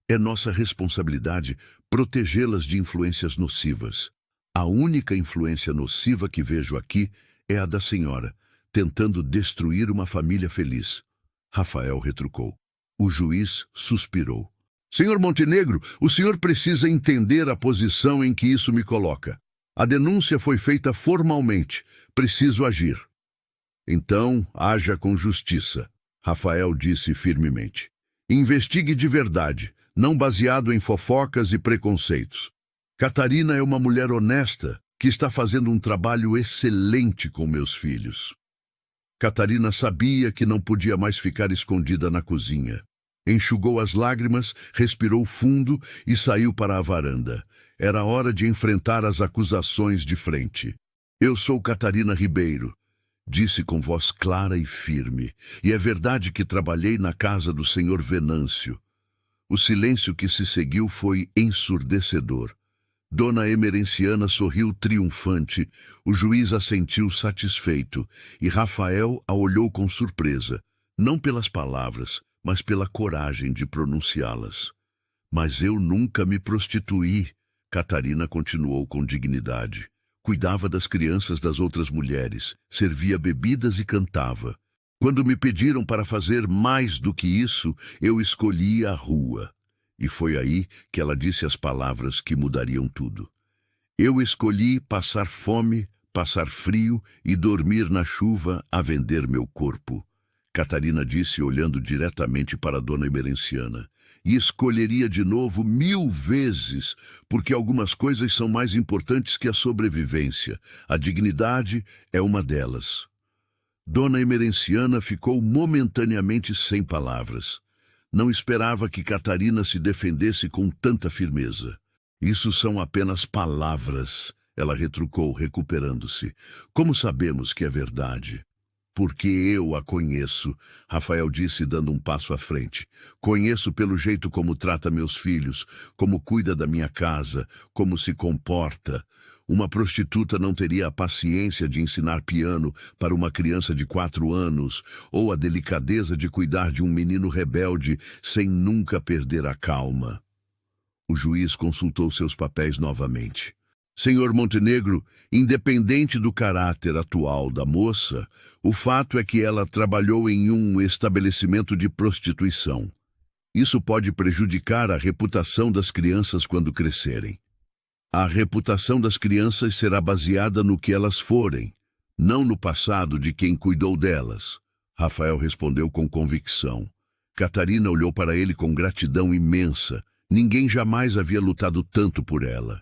É nossa responsabilidade protegê-las de influências nocivas. A única influência nociva que vejo aqui é a da senhora, tentando destruir uma família feliz. Rafael retrucou. O juiz suspirou. Senhor Montenegro, o senhor precisa entender a posição em que isso me coloca. A denúncia foi feita formalmente. Preciso agir. Então, haja com justiça, Rafael disse firmemente. Investigue de verdade, não baseado em fofocas e preconceitos. Catarina é uma mulher honesta que está fazendo um trabalho excelente com meus filhos. Catarina sabia que não podia mais ficar escondida na cozinha. Enxugou as lágrimas, respirou fundo e saiu para a varanda. Era hora de enfrentar as acusações de frente. Eu sou Catarina Ribeiro, disse com voz clara e firme, e é verdade que trabalhei na casa do senhor Venâncio. O silêncio que se seguiu foi ensurdecedor. Dona Emerenciana sorriu triunfante, o juiz assentiu satisfeito, e Rafael a olhou com surpresa, não pelas palavras, mas pela coragem de pronunciá-las. Mas eu nunca me prostituí, Catarina continuou com dignidade. Cuidava das crianças das outras mulheres, servia bebidas e cantava. Quando me pediram para fazer mais do que isso, eu escolhi a rua. E foi aí que ela disse as palavras que mudariam tudo. Eu escolhi passar fome, passar frio e dormir na chuva a vender meu corpo. Catarina disse olhando diretamente para Dona Emerenciana. E escolheria de novo 1000 vezes, porque algumas coisas são mais importantes que a sobrevivência. A dignidade é uma delas. Dona Emerenciana ficou momentaneamente sem palavras. Não esperava que Catarina se defendesse com tanta firmeza. Isso são apenas palavras, ela retrucou, recuperando-se. Como sabemos que é verdade? Porque eu a conheço, Rafael disse, dando um passo à frente. Conheço pelo jeito como trata meus filhos, como cuida da minha casa, como se comporta. Uma prostituta não teria a paciência de ensinar piano para uma criança de 4 anos, ou a delicadeza de cuidar de um menino rebelde sem nunca perder a calma. O juiz consultou seus papéis novamente. Senhor Montenegro, independente do caráter atual da moça, o fato é que ela trabalhou em um estabelecimento de prostituição. Isso pode prejudicar a reputação das crianças quando crescerem. A reputação das crianças será baseada no que elas forem, não no passado de quem cuidou delas. Rafael respondeu com convicção. Catarina olhou para ele com gratidão imensa. Ninguém jamais havia lutado tanto por ela.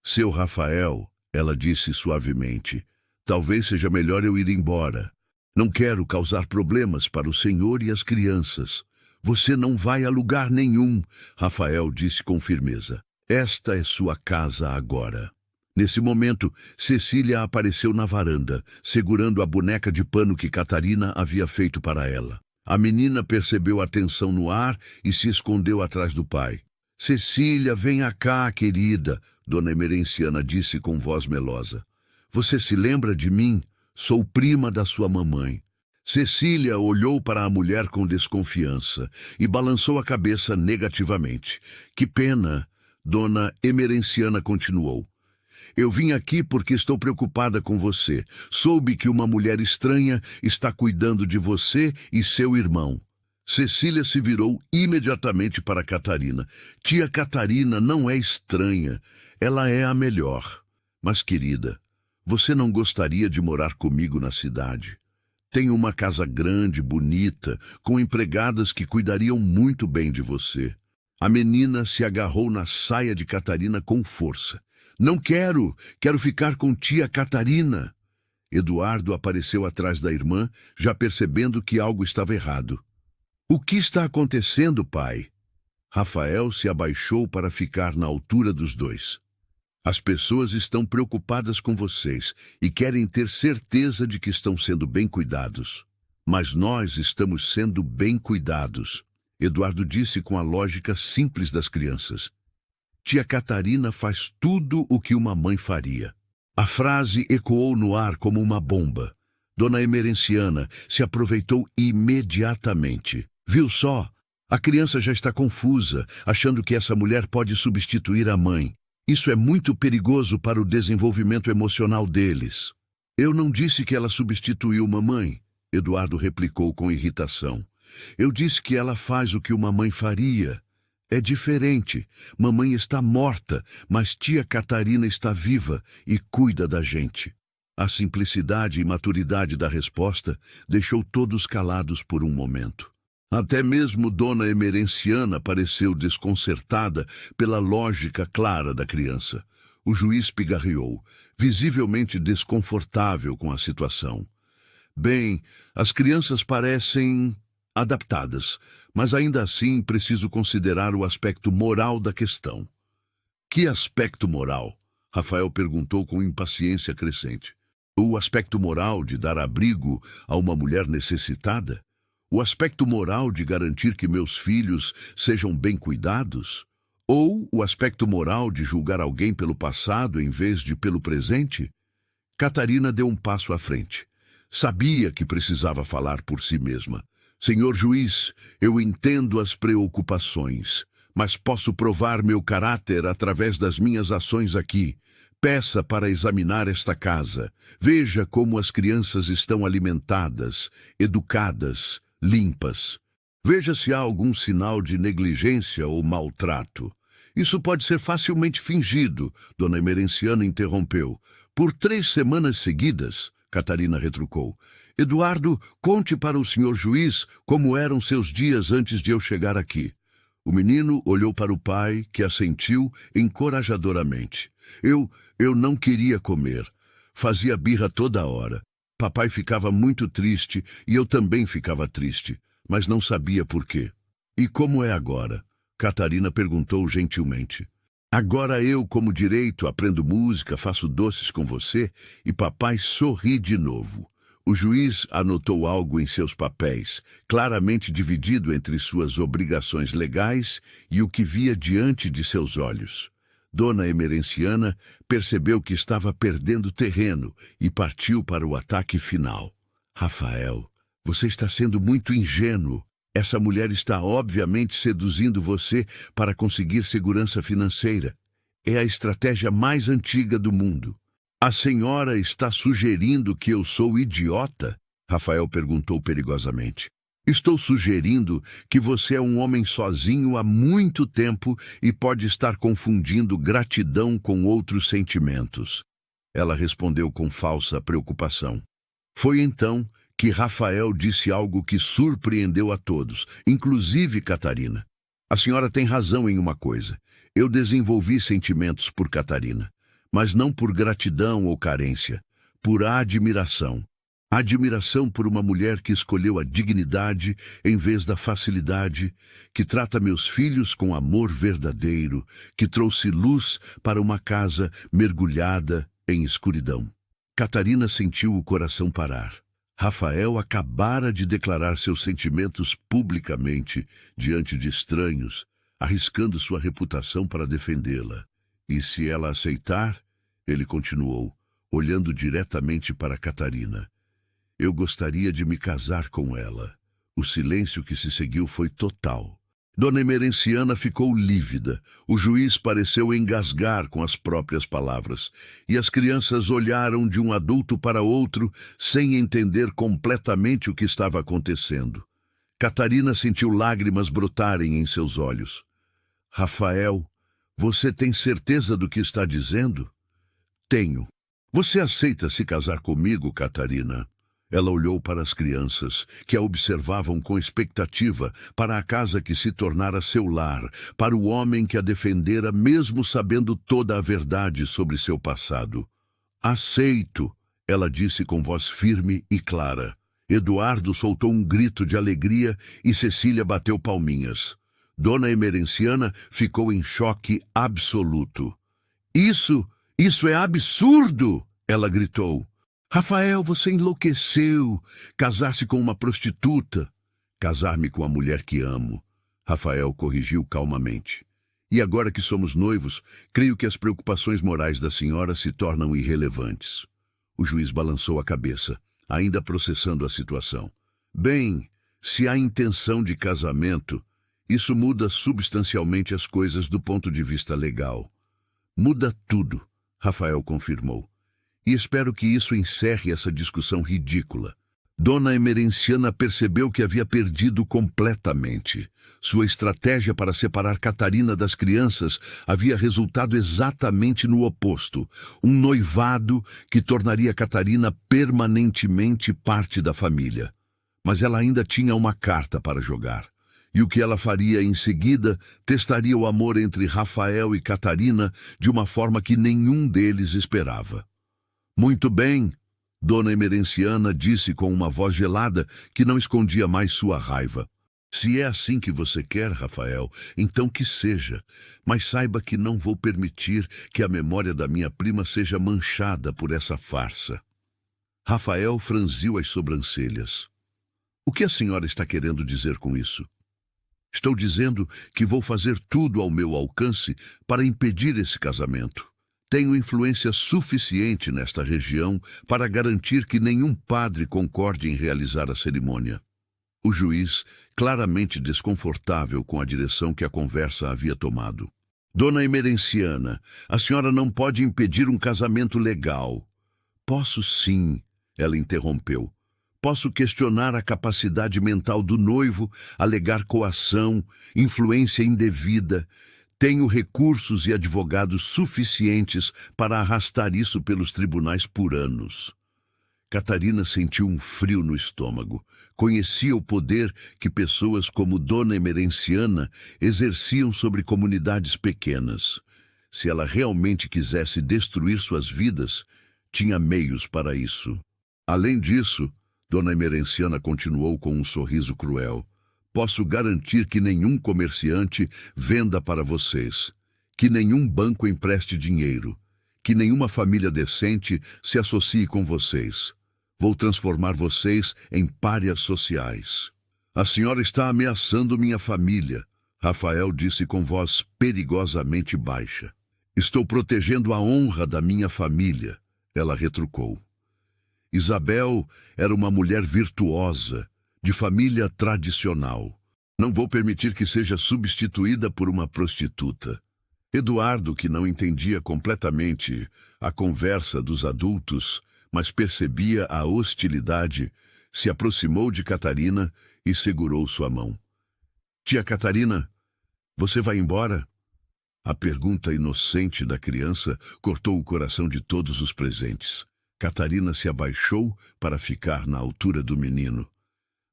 Seu Rafael, ela disse suavemente, talvez seja melhor eu ir embora. Não quero causar problemas para o senhor e as crianças. Você não vai a lugar nenhum, Rafael disse com firmeza. Esta é sua casa agora. Nesse momento, Cecília apareceu na varanda, segurando a boneca de pano que Catarina havia feito para ela. A menina percebeu a tensão no ar e se escondeu atrás do pai. Cecília, venha cá, querida, Dona Emerenciana disse com voz melosa. Você se lembra de mim? Sou prima da sua mamãe. Cecília olhou para a mulher com desconfiança e balançou a cabeça negativamente. Que pena, Dona Emerenciana continuou. Eu vim aqui porque estou preocupada com você. Soube que uma mulher estranha está cuidando de você e seu irmão. Cecília se virou imediatamente para Catarina. Tia Catarina não é estranha. Ela é a melhor. Mas, querida, você não gostaria de morar comigo na cidade? Tenho uma casa grande, bonita, com empregadas que cuidariam muito bem de você. A menina se agarrou na saia de Catarina com força. Não quero! Quero ficar com tia Catarina! Eduardo apareceu atrás da irmã, já percebendo que algo estava errado. O que está acontecendo, pai? Rafael se abaixou para ficar na altura dos dois. As pessoas estão preocupadas com vocês e querem ter certeza de que estão sendo bem cuidados. Mas nós estamos sendo bem cuidados, Eduardo disse com a lógica simples das crianças. Tia Catarina faz tudo o que uma mãe faria. A frase ecoou no ar como uma bomba. Dona Emerenciana se aproveitou imediatamente. Viu só? A criança já está confusa, achando que essa mulher pode substituir a mãe. Isso é muito perigoso para o desenvolvimento emocional deles. Eu não disse que ela substituiu mamãe, Eduardo replicou com irritação. Eu disse que ela faz o que uma mãe faria. É diferente. Mamãe está morta, mas tia Catarina está viva e cuida da gente. A simplicidade e maturidade da resposta deixou todos calados por um momento. Até mesmo Dona Emerenciana pareceu desconcertada pela lógica clara da criança. O juiz pigarreou, visivelmente desconfortável com a situação. Bem, as crianças parecem adaptadas, mas ainda assim preciso considerar o aspecto moral da questão. Que aspecto moral? Rafael perguntou com impaciência crescente. O aspecto moral de dar abrigo a uma mulher necessitada? O aspecto moral de garantir que meus filhos sejam bem cuidados? Ou o aspecto moral de julgar alguém pelo passado em vez de pelo presente? Catarina deu um passo à frente. Sabia que precisava falar por si mesma. Senhor juiz, eu entendo as preocupações, mas posso provar meu caráter através das minhas ações aqui. Peça para examinar esta casa. Veja como as crianças estão alimentadas, educadas, limpas. Veja se há algum sinal de negligência ou maltrato. Isso pode ser facilmente fingido, Dona Emerenciana interrompeu. Por 3 semanas seguidas, Catarina retrucou. Eduardo, conte para o senhor juiz como eram seus dias antes de eu chegar aqui. O menino olhou para o pai, que assentiu encorajadoramente. Eu não queria comer. Fazia birra toda hora. Papai ficava muito triste e eu também ficava triste, mas não sabia por quê. E como é agora? Catarina perguntou gentilmente. Agora eu, como direito, aprendo música, faço doces com você e papai sorri de novo. O juiz anotou algo em seus papéis, claramente dividido entre suas obrigações legais e o que via diante de seus olhos. Dona Emerenciana percebeu que estava perdendo terreno e partiu para o ataque final. Rafael, você está sendo muito ingênuo. Essa mulher está obviamente seduzindo você para conseguir segurança financeira. É a estratégia mais antiga do mundo. A senhora está sugerindo que eu sou idiota? Rafael perguntou perigosamente. Estou sugerindo que você é um homem sozinho há muito tempo e pode estar confundindo gratidão com outros sentimentos. Ela respondeu com falsa preocupação. Foi então que Rafael disse algo que surpreendeu a todos, inclusive Catarina. A senhora tem razão em uma coisa. Eu desenvolvi sentimentos por Catarina, mas não por gratidão ou carência, por admiração. Admiração por uma mulher que escolheu a dignidade em vez da facilidade, que trata meus filhos com amor verdadeiro, que trouxe luz para uma casa mergulhada em escuridão. Catarina sentiu o coração parar. Rafael acabara de declarar seus sentimentos publicamente diante de estranhos, arriscando sua reputação para defendê-la. E se ela aceitar, ele continuou, olhando diretamente para Catarina. Eu gostaria de me casar com ela. O silêncio que se seguiu foi total. Dona Emerenciana ficou lívida. O juiz pareceu engasgar com as próprias palavras. E as crianças olharam de um adulto para outro sem entender completamente o que estava acontecendo. Catarina sentiu lágrimas brotarem em seus olhos. Rafael, você tem certeza do que está dizendo? Tenho. Você aceita se casar comigo, Catarina? Ela olhou para as crianças, que a observavam com expectativa, para a casa que se tornara seu lar, para o homem que a defendera mesmo sabendo toda a verdade sobre seu passado. Aceito, ela disse com voz firme e clara. Eduardo soltou um grito de alegria e Cecília bateu palminhas. Dona Emerenciana ficou em choque absoluto. Isso é absurdo! Ela gritou. Rafael, você enlouqueceu. Casar-se com uma prostituta. Casar-me com a mulher que amo. Rafael corrigiu calmamente. E agora que somos noivos, creio que as preocupações morais da senhora se tornam irrelevantes. O juiz balançou a cabeça, ainda processando a situação. Bem, se há intenção de casamento, isso muda substancialmente as coisas do ponto de vista legal. Muda tudo, Rafael confirmou. E espero que isso encerre essa discussão ridícula. Dona Emerenciana percebeu que havia perdido completamente. Sua estratégia para separar Catarina das crianças havia resultado exatamente no oposto. Um noivado que tornaria Catarina permanentemente parte da família. Mas ela ainda tinha uma carta para jogar. E o que ela faria em seguida testaria o amor entre Rafael e Catarina de uma forma que nenhum deles esperava. Muito bem, Dona Emerenciana disse com uma voz gelada que não escondia mais sua raiva. Se é assim que você quer, Rafael, então que seja. Mas saiba que não vou permitir que a memória da minha prima seja manchada por essa farsa. Rafael franziu as sobrancelhas. O que a senhora está querendo dizer com isso? Estou dizendo que vou fazer tudo ao meu alcance para impedir esse casamento. Tenho influência suficiente nesta região para garantir que nenhum padre concorde em realizar a cerimônia. O juiz, claramente desconfortável com a direção que a conversa havia tomado. Dona Emerenciana, a senhora não pode impedir um casamento legal. Posso sim, ela interrompeu. Posso questionar a capacidade mental do noivo, alegar coação, influência indevida. Tenho recursos e advogados suficientes para arrastar isso pelos tribunais por anos. Catarina sentiu um frio no estômago. Conhecia o poder que pessoas como Dona Emerenciana exerciam sobre comunidades pequenas. Se ela realmente quisesse destruir suas vidas, tinha meios para isso. Além disso, Dona Emerenciana continuou com um sorriso cruel. Posso garantir que nenhum comerciante venda para vocês, que nenhum banco empreste dinheiro, que nenhuma família decente se associe com vocês. Vou transformar vocês em párias sociais. A senhora está ameaçando minha família, Rafael disse com voz perigosamente baixa. Estou protegendo a honra da minha família, ela retrucou. Isabel era uma mulher virtuosa, de família tradicional. Não vou permitir que seja substituída por uma prostituta. Eduardo, que não entendia completamente a conversa dos adultos, mas percebia a hostilidade, se aproximou de Catarina e segurou sua mão. Tia Catarina, você vai embora? A pergunta inocente da criança cortou o coração de todos os presentes. Catarina se abaixou para ficar na altura do menino.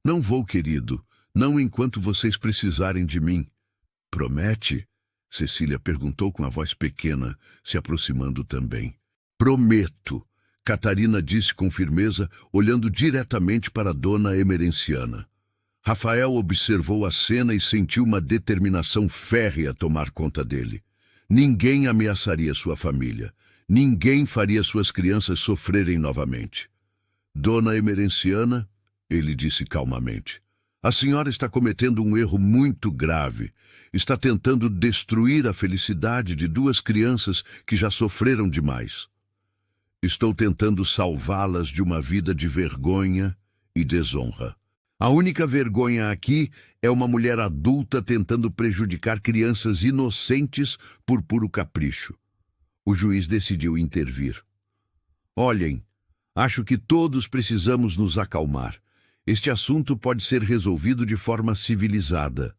Não vou, querido, não enquanto vocês precisarem de mim. Promete? Cecília perguntou com a voz pequena, se aproximando também. Prometo, Catarina disse com firmeza, olhando diretamente para Dona Emerenciana. Rafael observou a cena e sentiu uma determinação férrea tomar conta dele. Ninguém ameaçaria sua família. Ninguém faria suas crianças sofrerem novamente. Dona Emerenciana, ele disse calmamente, a senhora está cometendo um erro muito grave. Está tentando destruir a felicidade de duas crianças que já sofreram demais. Estou tentando salvá-las de uma vida de vergonha e desonra. A única vergonha aqui é uma mulher adulta tentando prejudicar crianças inocentes por puro capricho. O juiz decidiu intervir. Olhem, acho que todos precisamos nos acalmar. Este assunto pode ser resolvido de forma civilizada.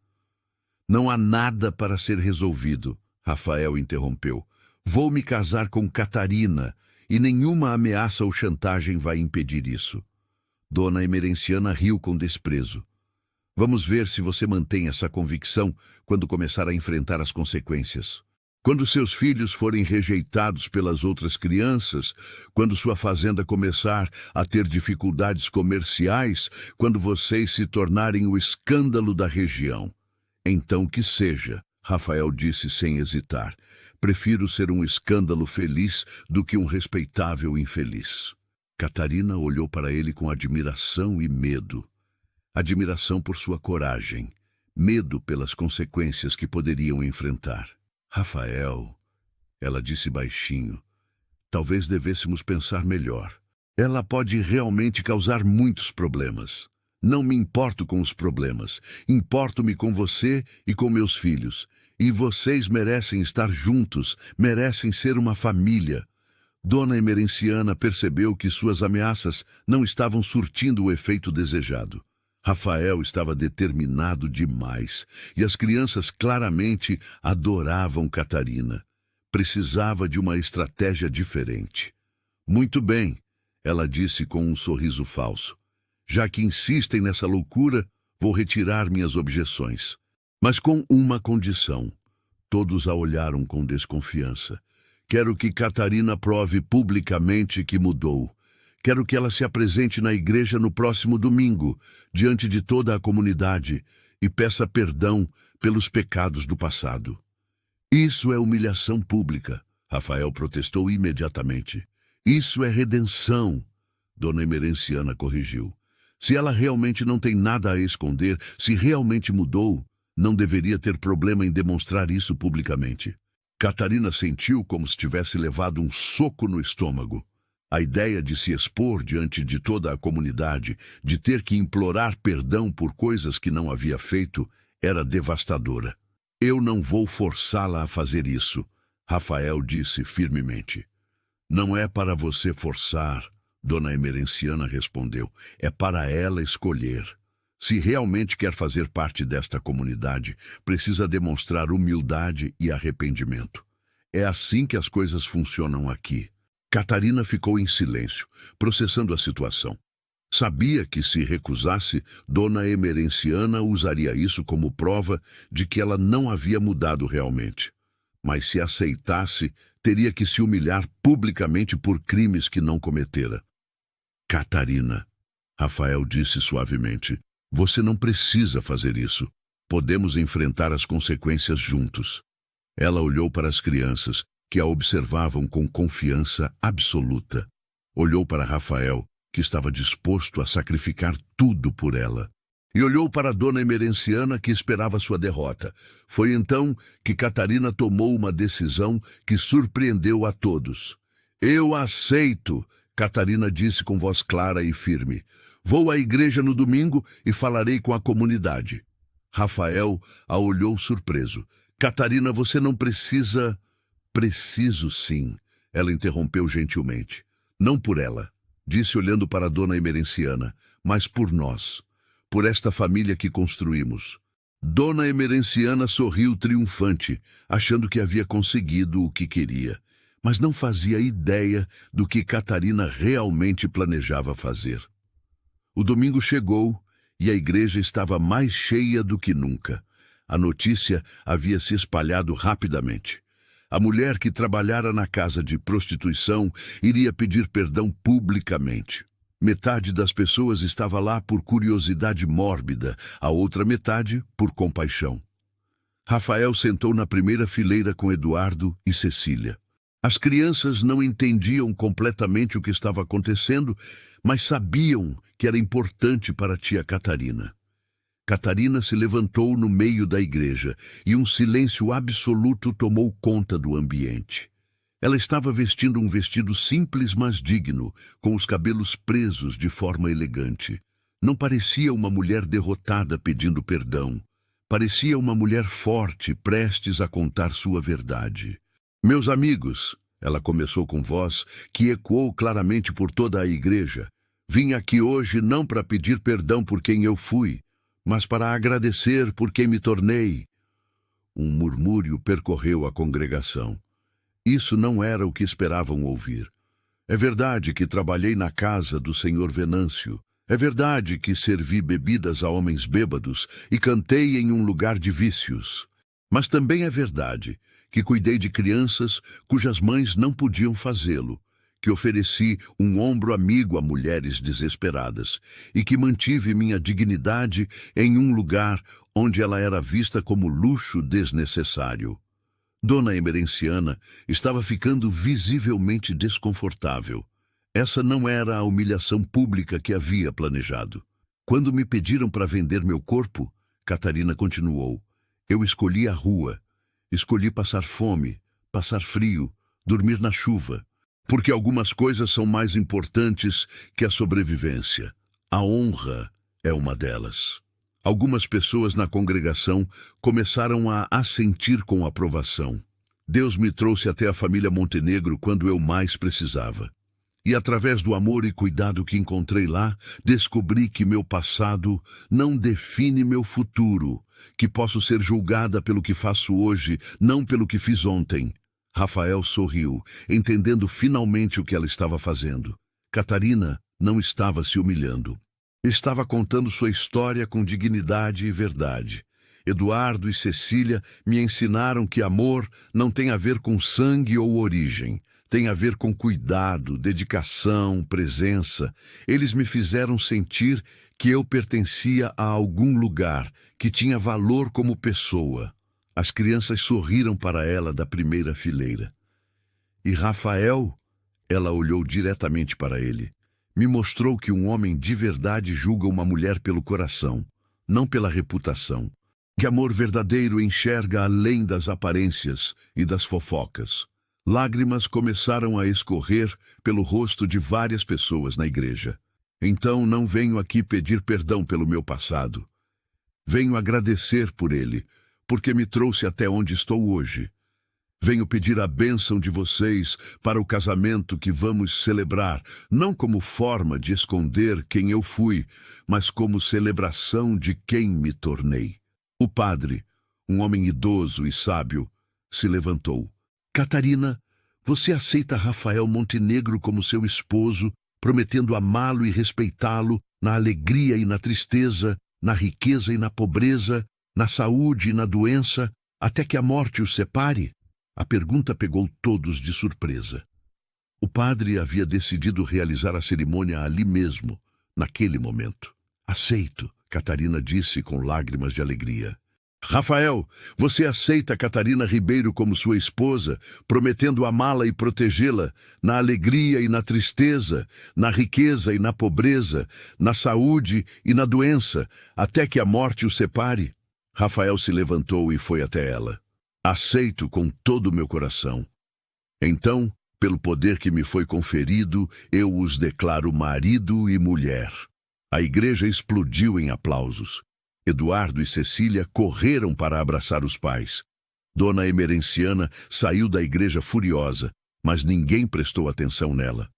Não há nada para ser resolvido, Rafael interrompeu. Vou me casar com Catarina e nenhuma ameaça ou chantagem vai impedir isso. Dona Emerenciana riu com desprezo. Vamos ver se você mantém essa convicção quando começar a enfrentar as consequências. Quando seus filhos forem rejeitados pelas outras crianças, quando sua fazenda começar a ter dificuldades comerciais, quando vocês se tornarem o escândalo da região. Então que seja, Rafael disse sem hesitar. Prefiro ser um escândalo feliz do que um respeitável infeliz. Catarina olhou para ele com admiração e medo. Admiração por sua coragem, medo pelas consequências que poderiam enfrentar. Rafael, ela disse baixinho, talvez devêssemos pensar melhor. Ela pode realmente causar muitos problemas. Não me importo com os problemas. Importo-me com você e com meus filhos. E vocês merecem estar juntos, merecem ser uma família. Dona Emerenciana percebeu que suas ameaças não estavam surtindo o efeito desejado. Rafael estava determinado demais, e as crianças claramente adoravam Catarina. Precisava de uma estratégia diferente. Muito bem, ela disse com um sorriso falso. Já que insistem nessa loucura, vou retirar minhas objeções. Mas com uma condição. Todos a olharam com desconfiança. Quero que Catarina prove publicamente que mudou. Quero que ela se apresente na igreja no próximo domingo, diante de toda a comunidade, e peça perdão pelos pecados do passado. Isso é humilhação pública, Rafael protestou imediatamente. Isso é redenção, Dona Emerenciana corrigiu. Se ela realmente não tem nada a esconder, se realmente mudou, não deveria ter problema em demonstrar isso publicamente. Catarina sentiu como se tivesse levado um soco no estômago. A ideia de se expor diante de toda a comunidade, de ter que implorar perdão por coisas que não havia feito, era devastadora. Eu não vou forçá-la a fazer isso, Rafael disse firmemente. Não é para você forçar, Dona Emerenciana respondeu. É para ela escolher. Se realmente quer fazer parte desta comunidade, precisa demonstrar humildade e arrependimento. É assim que as coisas funcionam aqui. Catarina ficou em silêncio, processando a situação. Sabia que se recusasse, Dona Emerenciana usaria isso como prova de que ela não havia mudado realmente. Mas se aceitasse, teria que se humilhar publicamente por crimes que não cometera. Catarina, Rafael disse suavemente, você não precisa fazer isso. Podemos enfrentar as consequências juntos. Ela olhou para as crianças, que a observavam com confiança absoluta. Olhou para Rafael, que estava disposto a sacrificar tudo por ela. E olhou para a Dona Emerenciana, que esperava sua derrota. Foi então que Catarina tomou uma decisão que surpreendeu a todos. Eu aceito, Catarina disse com voz clara e firme. Vou à igreja no domingo e falarei com a comunidade. Rafael a olhou surpreso. Catarina, você não precisa... Preciso sim, ela interrompeu gentilmente. Não por ela, disse olhando para a Dona Emerenciana, mas por nós, por esta família que construímos. Dona Emerenciana sorriu triunfante, achando que havia conseguido o que queria, mas não fazia ideia do que Catarina realmente planejava fazer. O domingo chegou e a igreja estava mais cheia do que nunca. A notícia havia se espalhado rapidamente. A mulher que trabalhara na casa de prostituição iria pedir perdão publicamente. Metade das pessoas estava lá por curiosidade mórbida, a outra metade por compaixão. Rafael sentou na primeira fileira com Eduardo e Cecília. As crianças não entendiam completamente o que estava acontecendo, mas sabiam que era importante para a tia Catarina. Catarina se levantou no meio da igreja e um silêncio absoluto tomou conta do ambiente. Ela estava vestindo um vestido simples, mas digno, com os cabelos presos de forma elegante. Não parecia uma mulher derrotada pedindo perdão. Parecia uma mulher forte, prestes a contar sua verdade. Meus amigos, ela começou com voz que ecoou claramente por toda a igreja. Vim aqui hoje não para pedir perdão por quem eu fui, mas para agradecer por quem me tornei. Um murmúrio percorreu a congregação. Isso não era o que esperavam ouvir. É verdade que trabalhei na casa do senhor Venâncio. É verdade que servi bebidas a homens bêbados e cantei em um lugar de vícios. Mas também é verdade que cuidei de crianças cujas mães não podiam fazê-lo, que ofereci um ombro amigo a mulheres desesperadas e que mantive minha dignidade em um lugar onde ela era vista como luxo desnecessário. Dona Emerenciana estava ficando visivelmente desconfortável. Essa não era a humilhação pública que havia planejado. Quando me pediram para vender meu corpo, Catarina continuou, eu escolhi a rua, escolhi passar fome, passar frio, dormir na chuva, porque algumas coisas são mais importantes que a sobrevivência. A honra é uma delas. Algumas pessoas na congregação começaram a assentir com aprovação. Deus me trouxe até a família Montenegro quando eu mais precisava. E através do amor e cuidado que encontrei lá, descobri que meu passado não define meu futuro, que posso ser julgada pelo que faço hoje, não pelo que fiz ontem. Rafael sorriu, entendendo finalmente o que ela estava fazendo. Catarina não estava se humilhando. Estava contando sua história com dignidade e verdade. Eduardo e Cecília me ensinaram que amor não tem a ver com sangue ou origem. Tem a ver com cuidado, dedicação, presença. Eles me fizeram sentir que eu pertencia a algum lugar, que tinha valor como pessoa. As crianças sorriram para ela da primeira fileira. E Rafael, ela olhou diretamente para ele, me mostrou que um homem de verdade julga uma mulher pelo coração, não pela reputação. Que amor verdadeiro enxerga além das aparências e das fofocas. Lágrimas começaram a escorrer pelo rosto de várias pessoas na igreja. Então não venho aqui pedir perdão pelo meu passado. Venho agradecer por ele, porque me trouxe até onde estou hoje. Venho pedir a bênção de vocês para o casamento que vamos celebrar, não como forma de esconder quem eu fui, mas como celebração de quem me tornei. O padre, um homem idoso e sábio, se levantou. Catarina, você aceita Rafael Montenegro como seu esposo, prometendo amá-lo e respeitá-lo na alegria e na tristeza, na riqueza e na pobreza, na saúde e na doença, até que a morte os separe? A pergunta pegou todos de surpresa. O padre havia decidido realizar a cerimônia ali mesmo, naquele momento. Aceito, Catarina disse com lágrimas de alegria. Rafael, você aceita Catarina Ribeiro como sua esposa, prometendo amá-la e protegê-la na alegria e na tristeza, na riqueza e na pobreza, na saúde e na doença, até que a morte os separe? Rafael se levantou e foi até ela. Aceito com todo o meu coração. Então, pelo poder que me foi conferido, eu os declaro marido e mulher. A igreja explodiu em aplausos. Eduardo e Cecília correram para abraçar os pais. Dona Emerenciana saiu da igreja furiosa, mas ninguém prestou atenção nela.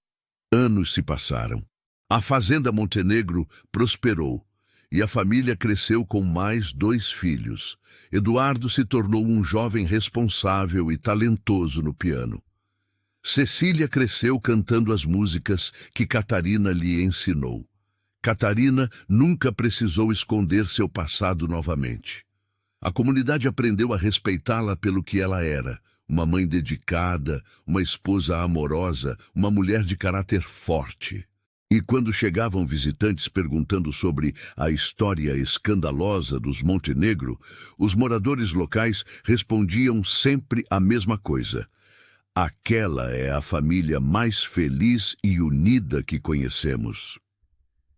Anos se passaram. A fazenda Montenegro prosperou e a família cresceu com mais 2 filhos. Eduardo se tornou um jovem responsável e talentoso no piano. Cecília cresceu cantando as músicas que Catarina lhe ensinou. Catarina nunca precisou esconder seu passado novamente. A comunidade aprendeu a respeitá-la pelo que ela era, uma mãe dedicada, uma esposa amorosa, uma mulher de caráter forte. E quando chegavam visitantes perguntando sobre a história escandalosa dos Montenegro, os moradores locais respondiam sempre a mesma coisa. Aquela é a família mais feliz e unida que conhecemos.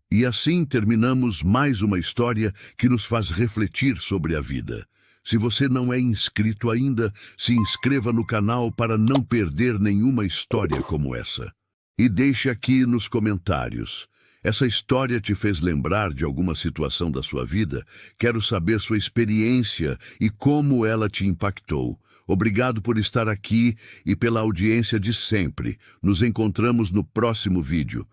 E assim terminamos mais uma história que nos faz refletir sobre a vida. Se você não é inscrito ainda, se inscreva no canal para não perder nenhuma história como essa. E deixe aqui nos comentários. Essa história te fez lembrar de alguma situação da sua vida? Quero saber sua experiência e como ela te impactou. Obrigado por estar aqui e pela audiência de sempre. Nos encontramos no próximo vídeo.